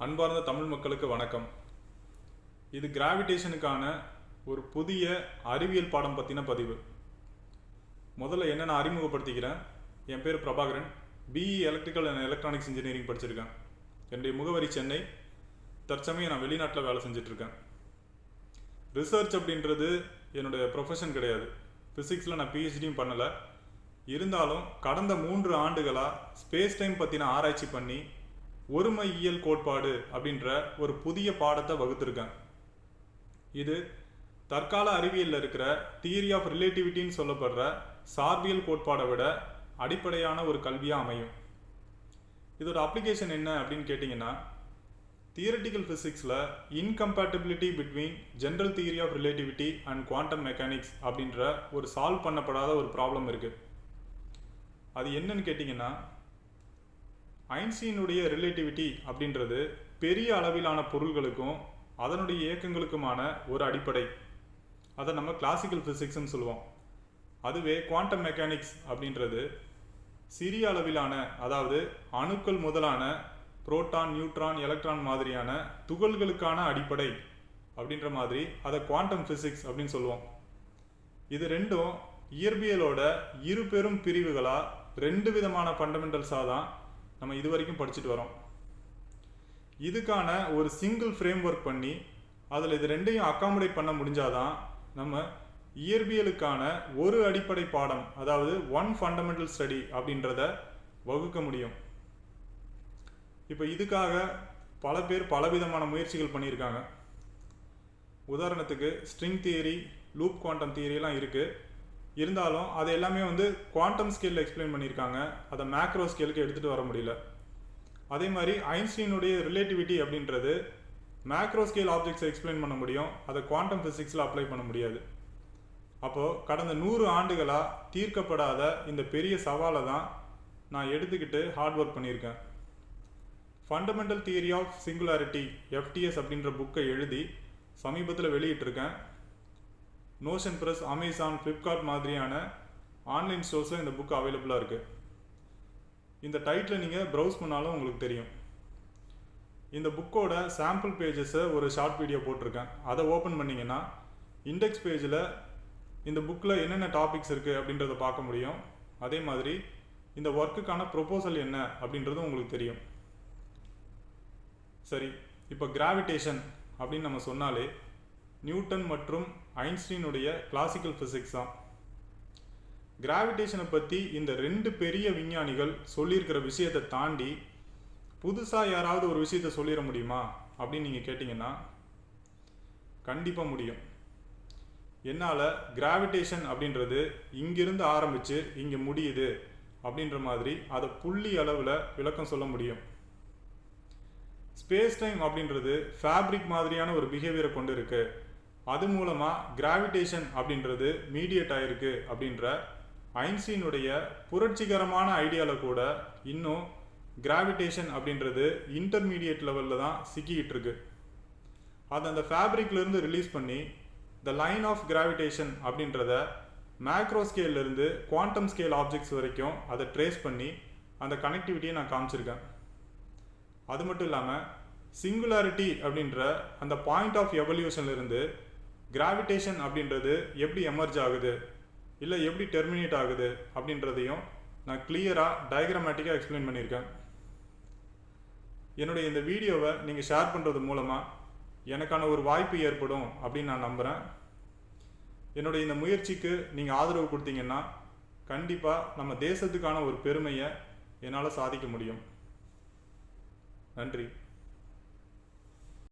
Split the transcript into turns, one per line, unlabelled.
அன்பார்ந்த தமிழ் மக்களுக்கு வணக்கம். இது கிராவிடேஷனுக்கான ஒரு புதிய அறிவியல் பாடம் பற்றின பதிவு. முதல்ல என்ன நான் அறிமுகப்படுத்திக்கிறேன். என் பேர் Prabhakaran. BE electrical and electronics engineering படிச்சிருக்கேன். என்னுடைய முகவரி சென்னை. தற்சமயம் நான் வெளிநாட்டில் வேலை செஞ்சிட்ருக்கேன். ரிசர்ச் அப்படின்றது என்னுடைய ப்ரொஃபஷன் கிடையாது. ஃபிசிக்ஸில் நான் பிஹெச்டியும் பண்ணலை. இருந்தாலும் கடந்த 3 ஆண்டுகளாக ஸ்பேஸ் டைம் பற்றின ஆராய்ச்சி பண்ணி ஒருமையியல் கோட்பாடு அப்படின்ற ஒரு புதிய பாடத்தை வகுத்திருக்கேன். இது தற்கால அறிவியலில் இருக்கிற தியரி ஆஃப் ரிலேட்டிவிட்டின்னு சொல்லப்படுற சார்பியல் கோட்பாடை விட அடிப்படையான ஒரு கல்வியாக அமையும். இதோட அப்ளிகேஷன் என்ன அப்படின்னு கேட்டிங்கன்னா, தியரட்டிக்கல் ஃபிசிக்ஸில் incompatibility between general theory of relativity and quantum mechanics அப்படின்ற ஒரு சால்வ் பண்ணப்படாத ஒரு ப்ராப்ளம் இருக்குது. அது என்னன்னு கேட்டிங்கன்னா, ஐன்ஸ்டீனுடைய ரிலேட்டிவிட்டி அப்படின்றது பெரிய அளவிலான பொருள்களுக்கும் அதனுடைய இயக்கங்களுக்குமான ஒரு அடிப்படை. அதை நம்ம கிளாசிக்கல் ஃபிசிக்ஸ்ன்னு சொல்லுவோம். அதுவே குவாண்டம் மெக்கானிக்ஸ் அப்படின்றது சிறிய அளவிலான, அதாவது அணுக்கள் முதலான புரோட்டான், நியூட்ரான், எலக்ட்ரான் மாதிரியான துகள்களுக்கான அடிப்படை அப்படின்ற மாதிரி அதை குவாண்டம் ஃபிசிக்ஸ் அப்படின்னு சொல்லுவோம். இது ரெண்டும் இயற்பியலோட இரு பெரும் பிரிவுகளாக 2 விதமான ஃபண்டமெண்டல்ஸாக தான் நம்ம இது வரைக்கும் படிச்சுட்டு வரோம். இதுக்கான ஒரு சிங்கிள் ஃப்ரேம் ஒர்க் பண்ணி அதில் இது ரெண்டையும் அக்காமடேட் பண்ண முடிஞ்சாதான் நம்ம இயற்பியலுக்கான ஒரு அடிப்படை பாடம், அதாவது ஒன் ஃபண்டமெண்டல் ஸ்டடி அப்படின்றத வகுக்க முடியும். இப்போ இதுக்காக பல பேர் பலவிதமான முயற்சிகள் பண்ணியிருக்காங்க. உதாரணத்துக்கு ஸ்ட்ரிங் தியரி, லூப் குவாண்டம் தியரியெல்லாம் இருக்குது. இருந்தாலும் அதை எல்லாமே குவாண்டம் ஸ்கேலில் எக்ஸ்பிளைன் பண்ணியிருக்காங்க. அதை மேக்ரோ ஸ்கேலுக்கு எடுத்துகிட்டு வர முடியல. அதே மாதிரி ஐன்ஸ்டீனுடைய ரிலேட்டிவிட்டி அப்படின்றது மேக்ரோ ஸ்கேல் ஆப்ஜெக்ட்ஸை எக்ஸ்பிளைன் பண்ண முடியும், அதை குவாண்டம் ஃபிசிக்ஸில் அப்ளை பண்ண முடியாது. அப்போது கடந்த 100 ஆண்டுகளாக தீர்க்கப்படாத இந்த பெரிய சவாலை தான் நான் எடுத்துக்கிட்டு ஹார்ட் ஒர்க் பண்ணியிருக்கேன். Fundamental theory of singularity FTS அப்படின்ற புக்கை எழுதி சமீபத்தில் வெளியிட்டிருக்கேன். Notion press, Amazon, Flipkart online ஆன்லைன் ஸ்டோர்ஸில் இந்த புக் அவைலபிளாக இருக்குது. இந்த டைட்டில் நீங்கள் ப்ரௌஸ் பண்ணாலும் உங்களுக்கு தெரியும். இந்த புக்கோட சாம்பிள் பேஜஸை ஒரு ஷார்ட் வீடியோ போட்டிருக்கேன். அதை ஓப்பன் பண்ணிங்கன்னா இண்டெக்ஸ் பேஜில் இந்த புக்கில் என்னென்ன டாபிக்ஸ் இருக்குது அப்படின்றத பார்க்க முடியும். அதே மாதிரி இந்த ஒர்க்குக்கான ப்ரொபோசல் என்ன அப்படின்றதும் உங்களுக்கு தெரியும். சரி, இப்போ கிராவிடேஷன் அப்படின்னு நம்ம சொன்னாலே நியூட்டன் மற்றும் ஐன்ஸ்டீனுடைய கிளாசிக்கல் ஃபிசிக்ஸ் தான். கிராவிடேஷனை பற்றி இந்த 2 பெரிய விஞ்ஞானிகள் சொல்லியிருக்கிற விஷயத்தை தாண்டி புதுசாக யாராவது ஒரு விஷயத்தை சொல்லிட முடியுமா அப்படின்னு நீங்கள் கேட்டிங்கன்னா கண்டிப்பாக முடியும். என்னால் கிராவிடேஷன் அப்படின்றது இங்கிருந்து ஆரம்பித்து இங்கே முடியுது அப்படின்ற மாதிரி அதை புள்ளி அளவில் விளக்கம் சொல்ல முடியும். ஸ்பேஸ் டைம் அப்படின்றது ஃபேப்ரிக் மாதிரியான ஒரு பிஹேவியரை கொண்டு இருக்கு. அது மூலமாக கிராவிடேஷன் அப்படின்றது மீடியேட் ஆகிருக்கு அப்படின்ற ஐன்ஸ்டீனுடைய புரட்சிகரமான ஐடியாவில் கூட இன்னும் கிராவிடேஷன் அப்படின்றது இன்டர்மீடியேட் லெவலில் தான் சிக்கிக்கிட்டு இருக்கு. அதை அந்த ஃபேப்ரிக்லேருந்து ரிலீஸ் பண்ணி த லைன் ஆஃப் கிராவிடேஷன் அப்படின்றத மேக்ரோ ஸ்கேல்லேருந்து குவாண்டம் ஸ்கேல் ஆப்ஜெக்ட்ஸ் வரைக்கும் அதை ட்ரேஸ் பண்ணி அந்த கனெக்டிவிட்டியை நான் காமிச்சிருக்கேன். அது மட்டும் இல்லாமல் சிங்குலாரிட்டி அப்படின்ற அந்த பாயிண்ட் ஆஃப் எவல்யூஷன்லேருந்து கிராவிடேஷன் அப்படின்றது எப்படி எமர்ஜ் ஆகுது, இல்லை எப்படி டெர்மினேட் ஆகுது அப்படின்றதையும் நான் கிளியராக டயக்ராமேட்டிக்காக எக்ஸ்பிளைன் பண்ணியிருக்கேன். என்னுடைய இந்த வீடியோவை நீங்கள் ஷேர் பண்ணுறது மூலமாக எனக்கான ஒரு வாய்ப்பு ஏற்படும் அப்படின்னு நான் நம்புகிறேன். என்னுடைய இந்த முயற்சிக்கு நீங்கள் ஆதரவு கொடுத்தீங்கன்னா கண்டிப்பாக நம்ம தேசத்துக்கான ஒரு பெருமையை என்னால் சாதிக்க முடியும். நன்றி.